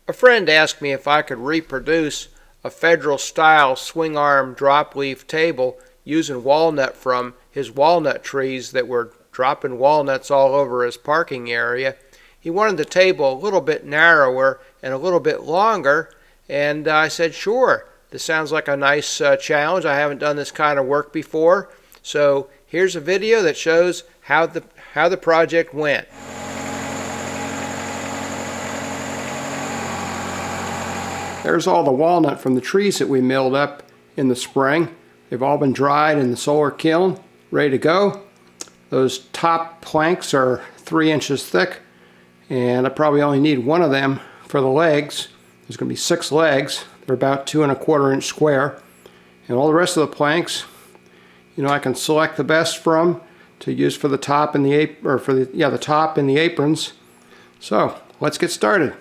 A friend asked me if I could reproduce a federal style swing arm drop leaf table using walnut from his walnut trees that were dropping walnuts all over his parking area. He wanted the table a little bit narrower and a little bit longer, and I said, sure, this sounds like a nice challenge. I haven't done this kind of work before, so here's a video that shows how the project went. There's all the walnut from the trees that we milled up in the spring. They've all been dried in the solar kiln, ready to go. Those top planks are 3 inches thick, and I probably only need one of them for the legs. There's going to be 6 legs. They're about 2 1/4 inch square. And all the rest of the planks, you know, I can select the best from to use for the top and the top and the aprons. So let's get started.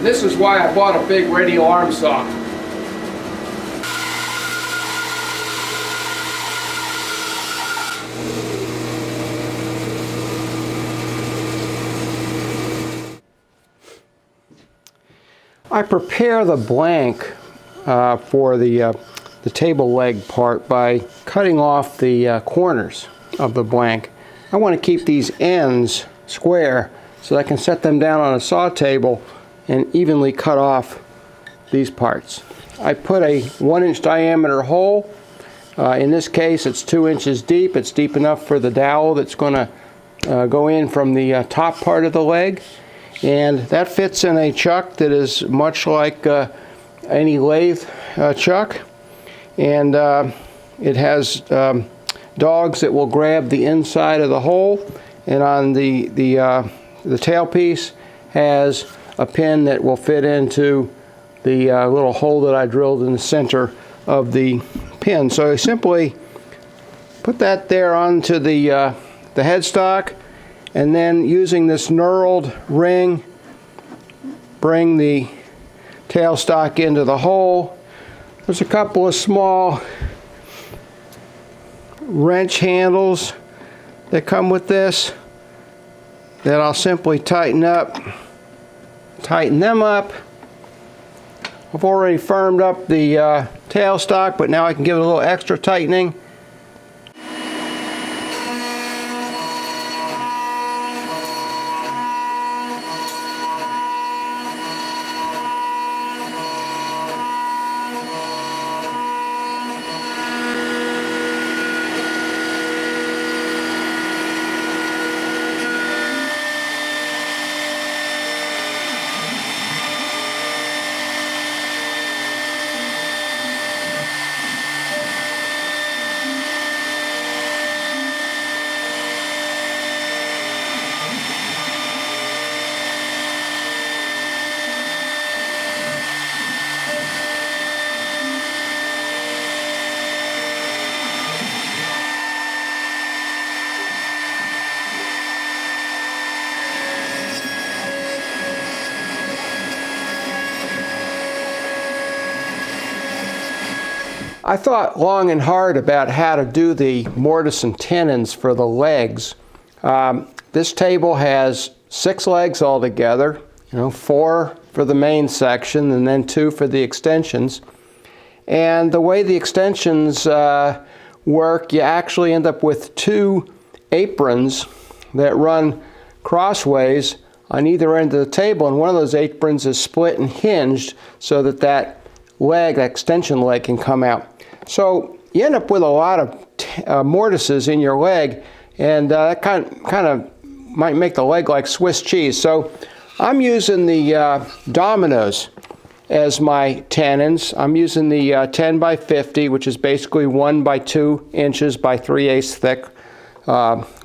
This is why I bought a big radial arm saw. I prepare the blank for the table leg part by cutting off the corners of the blank. I want to keep these ends square so I can set them down on a saw table and evenly cut off these parts. I put a 1 inch diameter hole. In this case it's 2 inches deep. It's deep enough for the dowel that's going to go in from the top part of the leg. And that fits in a chuck that is much like any lathe chuck. And it has dogs that will grab the inside of the hole. And on the tailpiece has a pin that will fit into the little hole that I drilled in the center of the pin. So I simply put that there onto the headstock, and then using this knurled ring, bring the tailstock into the hole. There's a couple of small wrench handles that come with this that I'll simply tighten them up. I've already firmed up the tailstock, but now I can give it a little extra tightening. I thought long and hard about how to do the mortise and tenons for the legs. This table has 6 legs altogether, 4 for the main section and then 2 for the extensions. And the way the extensions work, you actually end up with 2 aprons that run crossways on either end of the table, and one of those aprons is split and hinged so that that extension leg can come out. So you end up with a lot of mortises in your leg, and that kind of might make the leg like Swiss cheese. So I'm using the dominoes as my tenons. I'm using the 10 by 50, which is basically 1 by 2 inches by 3/8 thick,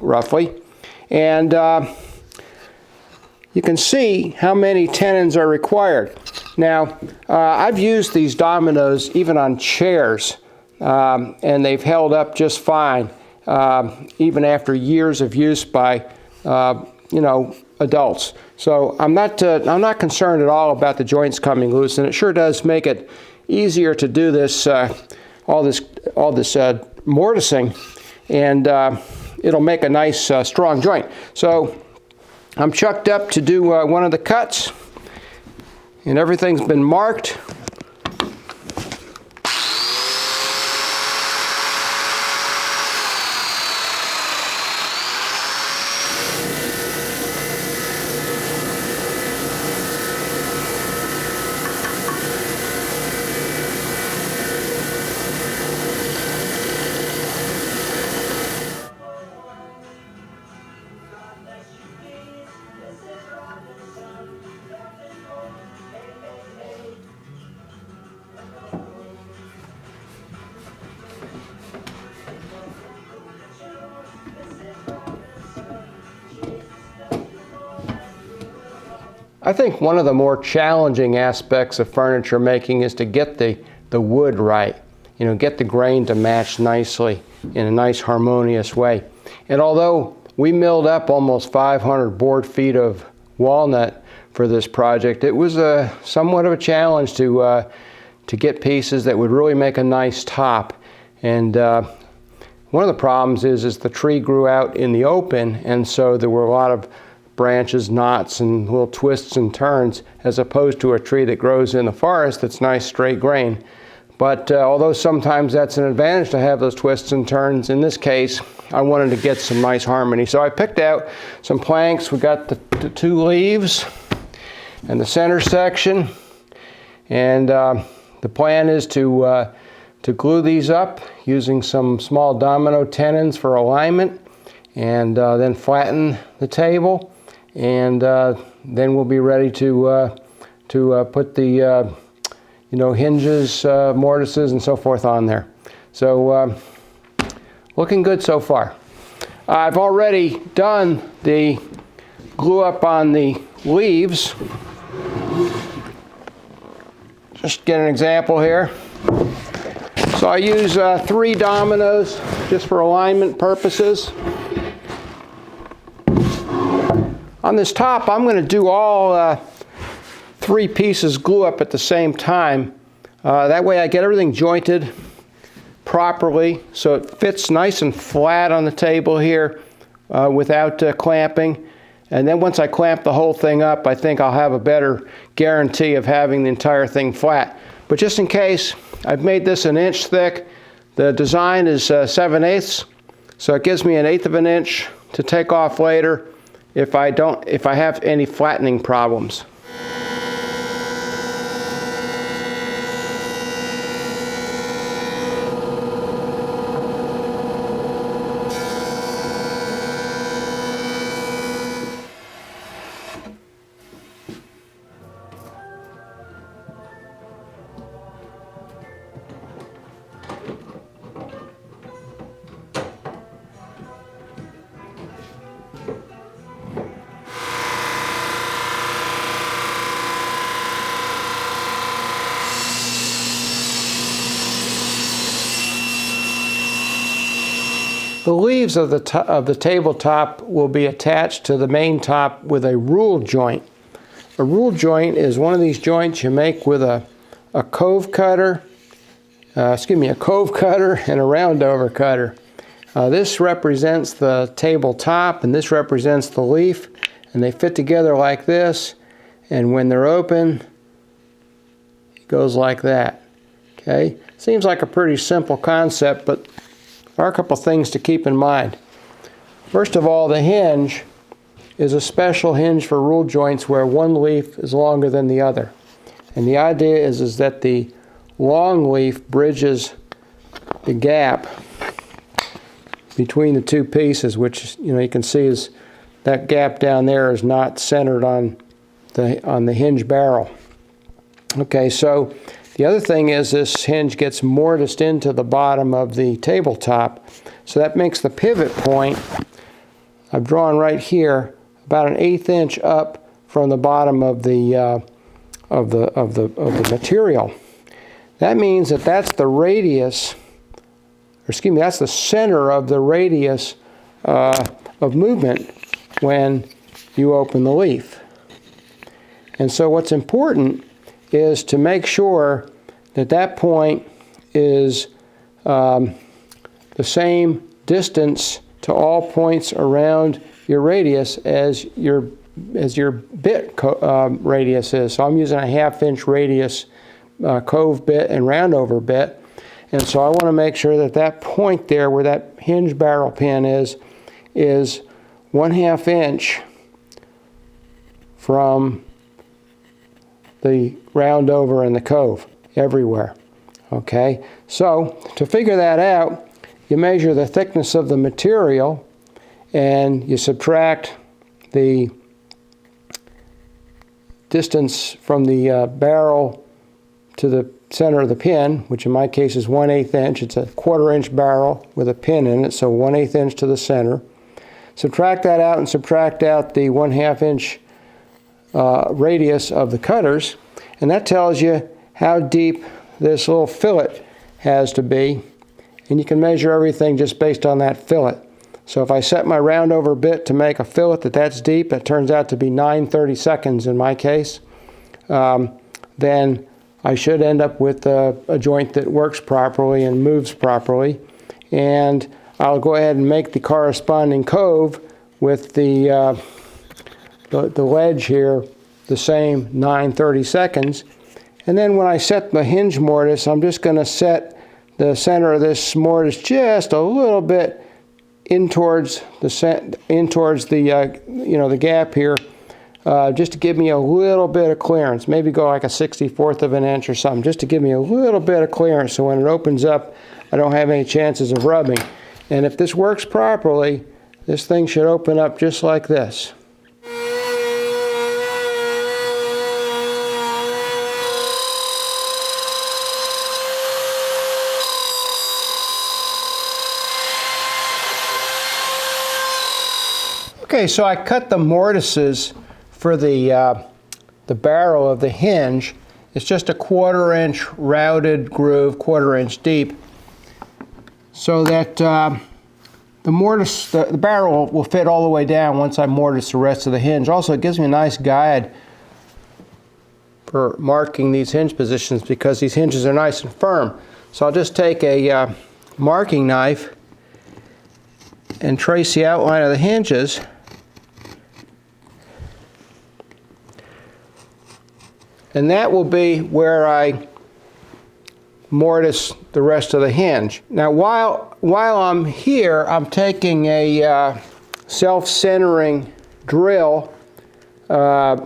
roughly. And you can see how many tenons are required. Now, I've used these dominoes even on chairs, and they've held up just fine, even after years of use by, adults. So I'm not concerned at all about the joints coming loose, and it sure does make it easier to do this, all this mortising, and it'll make a nice strong joint. So I'm chucked up to do one of the cuts, and everything's been marked. I think one of the more challenging aspects of furniture making is to get the wood right. You know, get the grain to match nicely in a nice harmonious way. And although we milled up almost 500 board feet of walnut for this project, it was somewhat of a challenge to get pieces that would really make a nice top. And one of the problems is the tree grew out in the open, and so there were a lot of branches, knots, and little twists and turns, as opposed to a tree that grows in the forest that's nice straight grain. But although sometimes that's an advantage to have those twists and turns, in this case I wanted to get some nice harmony. So I picked out some planks. We got the two leaves and the center section, and the plan is to glue these up using some small domino tenons for alignment, and then flatten the table, and then we'll be ready to put the hinges, mortises, and so forth on there. So looking good so far. I've already done the glue up on the leaves. Just get an example here. So I use 3 dominoes just for alignment purposes. On this top, I'm going to do all 3 pieces glue up at the same time. That way I get everything jointed properly so it fits nice and flat on the table here without clamping. And then once I clamp the whole thing up, I think I'll have a better guarantee of having the entire thing flat. But just in case, I've made this 1 inch thick. The design is 7/8, so it gives me 1/8 of an inch to take off later if I have any flattening problems. The leaves of the tabletop will be attached to the main top with a rule joint. A rule joint is one of these joints you make with a cove cutter, a cove cutter and a round over cutter. This represents the tabletop and this represents the leaf, and they fit together like this, and when they're open it goes like that. Okay, seems like a pretty simple concept, but there are a couple things to keep in mind. First of all, the hinge is a special hinge for rule joints where one leaf is longer than the other. And the idea is that the long leaf bridges the gap between the 2 pieces, which you can see is that gap down there is not centered on the hinge barrel. Okay, so the other thing is this hinge gets mortised into the bottom of the tabletop, so that makes the pivot point, I've drawn right here, about 1/8 inch up from the bottom of the material. That means that that's the radius, or excuse me, that's the center of the radius of movement when you open the leaf. And so what's important is to make sure that point is the same distance to all points around your radius as your bit radius is. So I'm using a 1/2 inch radius cove bit and roundover bit. And so I want to make sure that that point there where that hinge barrel pin is 1/2 inch from the roundover and the cove everywhere. Okay, so to figure that out, you measure the thickness of the material and you subtract the distance from the barrel to the center of the pin, which in my case is 1/8 inch. It's a 1/4 inch barrel with a pin in it, so 1/8 inch to the center. Subtract that out and subtract out the 1/2 inch radius of the cutters, and that tells you how deep this little fillet has to be, and you can measure everything just based on that fillet. So if I set my roundover bit to make a fillet that's deep, it turns out to be 9/32 in my case, then I should end up with a joint that works properly and moves properly. And I'll go ahead and make the corresponding cove with the ledge here the same 9/32. And then when I set the hinge mortise, I'm just going to set the center of this mortise just a little bit in towards the the gap here, just to give me a little bit of clearance. Maybe go like a 1/64 of an inch or something, just to give me a little bit of clearance, so when it opens up, I don't have any chances of rubbing. And if this works properly, this thing should open up just like this. Okay, so I cut the mortises for the barrel of the hinge. It's just a 1/4 inch routed groove, 1/4 inch deep, so that the mortise, the barrel will fit all the way down once I mortise the rest of the hinge. Also, it gives me a nice guide for marking these hinge positions because these hinges are nice and firm. So I'll just take a marking knife and trace the outline of the hinges. And that will be where I mortise the rest of the hinge. Now while I'm here, I'm taking a self-centering drill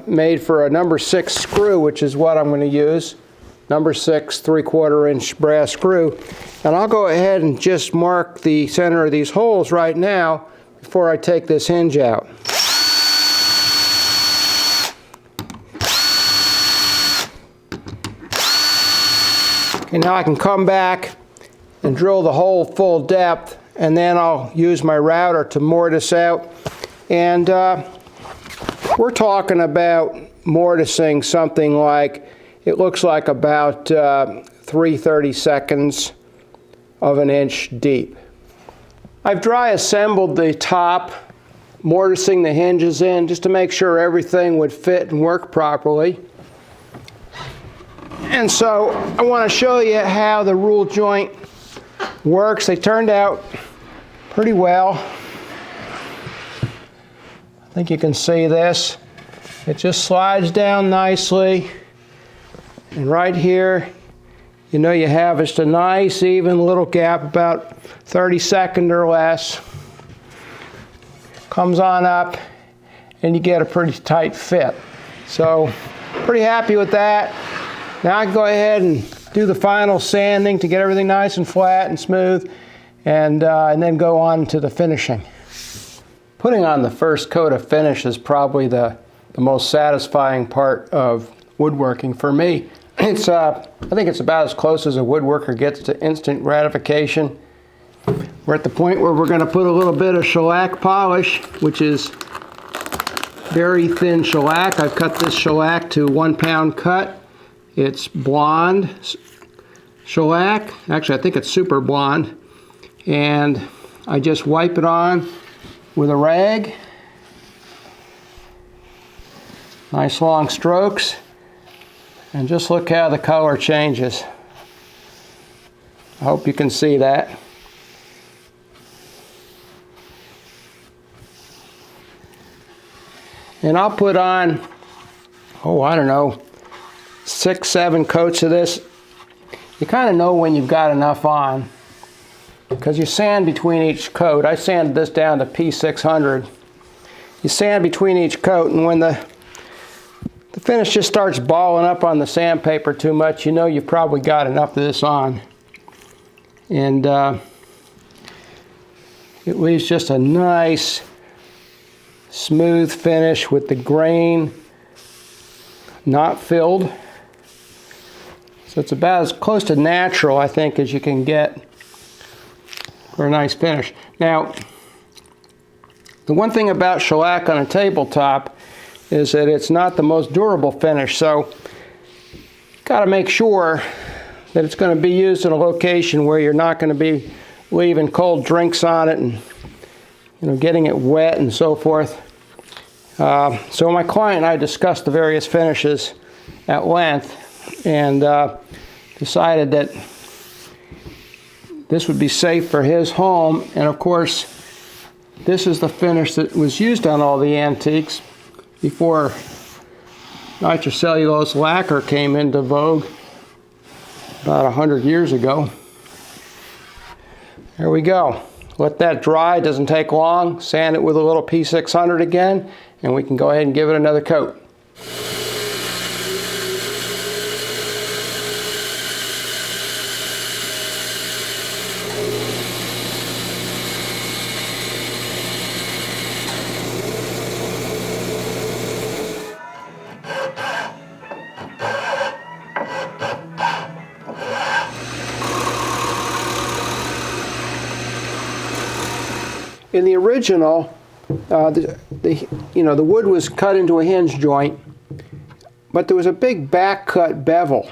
made for a number 6 screw, which is what I'm going to use. Number 6 3/4 inch brass screw. And I'll go ahead and just mark the center of these holes right now before I take this hinge out. Okay, now I can come back and drill the hole full depth, and then I'll use my router to mortise out. And we're talking about mortising something like, it looks like about 3/32 of an inch deep. I've dry assembled the top, mortising the hinges in just to make sure everything would fit and work properly. And so I want to show you how the rule joint works. They turned out pretty well. I think you can see this. It just slides down nicely. And right here, you know, you have just a nice even little gap, about 32nd or less. Comes on up and you get a pretty tight fit. So pretty happy with that. Now I can go ahead and do the final sanding to get everything nice and flat and smooth, and then go on to the finishing. Putting on the first coat of finish is probably the most satisfying part of woodworking for me. It's I think it's about as close as a woodworker gets to instant gratification. We're at the point where we're going to put a little bit of shellac polish, which is very thin shellac. I've cut this shellac to 1 pound cut. It's blonde shellac. Actually, I think it's super blonde. And I just wipe it on with a rag. Nice long strokes. And just look how the color changes. I hope you can see that. And I'll put on, oh, I don't know, 6, 7 coats of this. You kind of know when you've got enough on, because you sand between each coat. I sanded this down to P600. You sand between each coat, and when the finish just starts balling up on the sandpaper too much, you know you've probably got enough of this on. And it leaves just a nice, smooth finish with the grain not filled. So it's about as close to natural, I think, as you can get for a nice finish. Now, the one thing about shellac on a tabletop is that it's not the most durable finish, so got to make sure that it's going to be used in a location where you're not going to be leaving cold drinks on it and, you know, getting it wet and so forth. So my client and I discussed the various finishes at length and decided that this would be safe for his home. And of course, this is the finish that was used on all the antiques before nitrocellulose lacquer came into vogue about 100 years ago. There we go. Let that dry, doesn't take long. Sand it with a little P600 again, and we can go ahead and give it another coat. In the original, the wood was cut into a hinge joint, but there was a big back cut bevel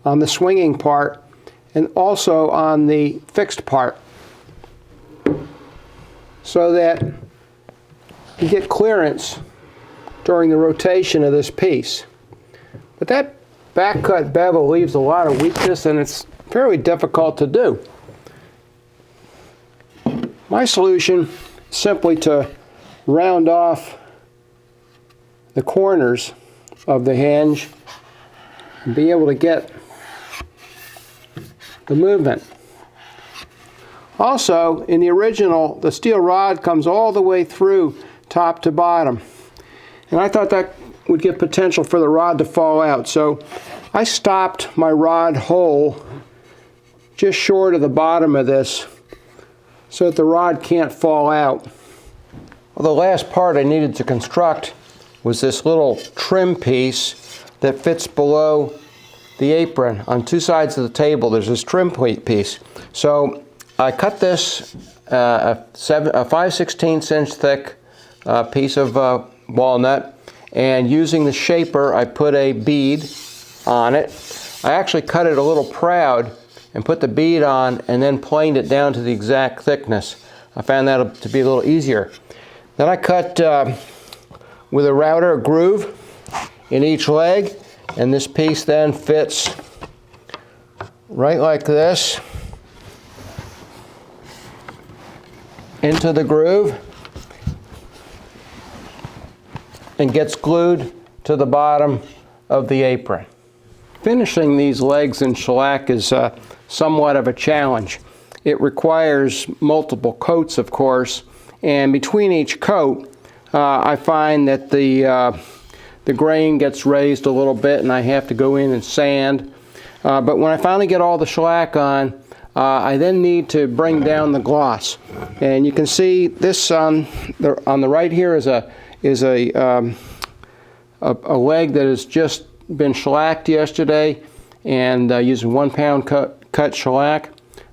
on the swinging part and also on the fixed part, so that you get clearance during the rotation of this piece. But that back cut bevel leaves a lot of weakness, and it's fairly difficult to do. My solution is simply to round off the corners of the hinge and be able to get the movement. Also, in the original, the steel rod comes all the way through top to bottom. And I thought that would give potential for the rod to fall out. So I stopped my rod hole just short of the bottom of this, so that the rod can't fall out. Well, the last part I needed to construct was this little trim piece that fits below the apron. On two sides of the table there's this trim piece. So I cut this a 5/16 inch thick piece of walnut, and using the shaper I put a bead on it. I actually cut it a little proud and put the bead on and then planed it down to the exact thickness. I found that to be a little easier. Then I cut with a router a groove in each leg, and this piece then fits right like this into the groove and gets glued to the bottom of the apron. Finishing these legs in shellac is somewhat of a challenge. It requires multiple coats, of course, and between each coat I find that the grain gets raised a little bit and I have to go in and sand. But when I finally get all the shellac on, I then need to bring down the gloss. And you can see this on the right here is a leg that has just been shellacked yesterday, and using 1 pound cut shellac,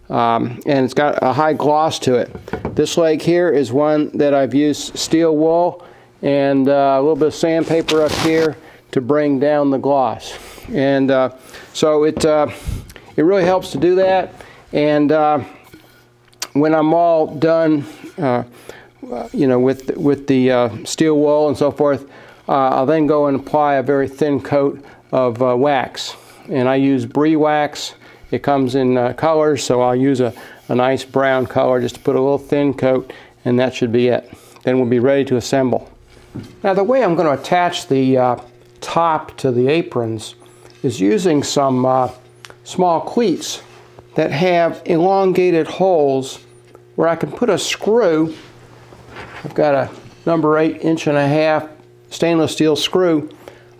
and it's got a high gloss to it. This leg here is one that I've used steel wool and a little bit of sandpaper up here to bring down the gloss, and so it really helps to do that. And when I'm all done, with the steel wool and so forth, I'll then go and apply a very thin coat of wax, and I use brie wax It comes in colors, so I'll use a nice brown color just to put a little thin coat, and that should be it. Then we'll be ready to assemble. Now the way I'm going to attach the top to the aprons is using some small cleats that have elongated holes where I can put a screw. I've got a number 8 1.5" stainless steel screw.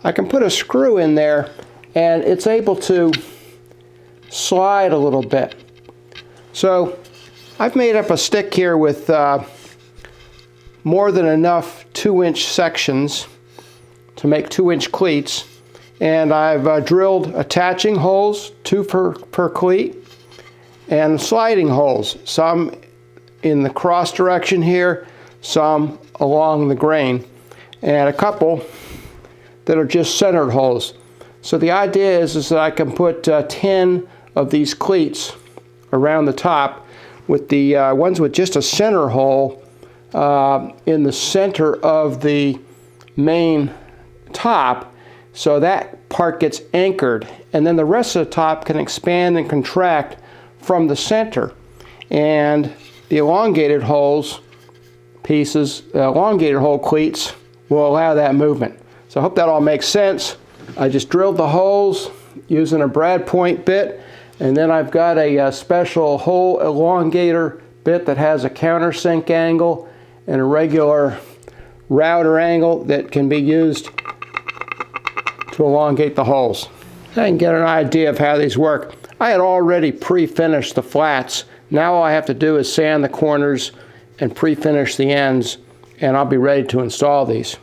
I can put a screw in there and it's able to slide a little bit. So I've made up a stick here with more than enough 2-inch sections to make 2-inch cleats, and I've drilled attaching holes, 2 per cleat, and sliding holes, some in the cross direction here, some along the grain, and a couple that are just centered holes. So the idea is that I can put 10 of these cleats around the top, with the ones with just a center hole in the center of the main top, so that part gets anchored, and then the rest of the top can expand and contract from the center, and the elongated holes pieces, elongated hole cleats will allow that movement. So I hope that all makes sense. I just drilled the holes using a brad point bit, and then I've got a special hole elongator bit that has a countersink angle and a regular router angle that can be used to elongate the holes. I can get an idea of how these work. I had already pre-finished the flats. Now all I have to do is sand the corners and pre-finish the ends, and I'll be ready to install these.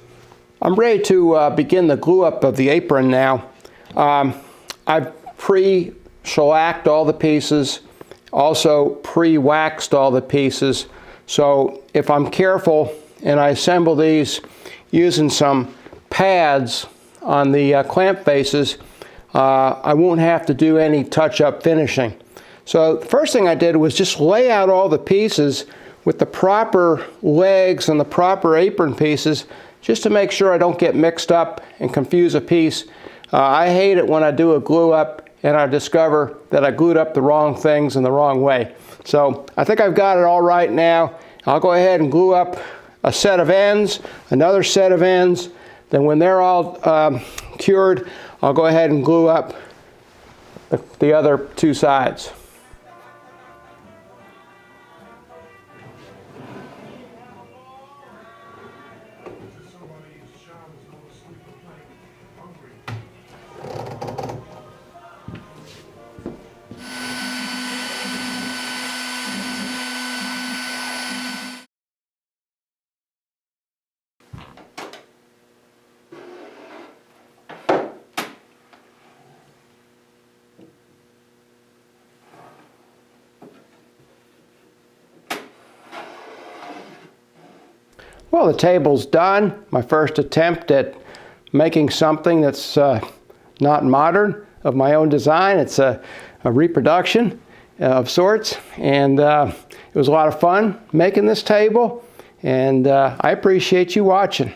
I'm ready to begin the glue up of the apron now. I've pre-shellacked all the pieces, also pre-waxed all the pieces. So if I'm careful and I assemble these using some pads on the clamp faces, I won't have to do any touch-up finishing. So the first thing I did was just lay out all the pieces with the proper legs and the proper apron pieces, just to make sure I don't get mixed up and confuse a piece. I hate it when I do a glue up and I discover that I glued up the wrong things in the wrong way. So I think I've got it all right now. I'll go ahead and glue up a set of ends, another set of ends. Then when they're all cured, I'll go ahead and glue up the other 2 sides. Well, the table's done. My first attempt at making something that's not modern, of my own design. It's a reproduction of sorts, and it was a lot of fun making this table, and I appreciate you watching.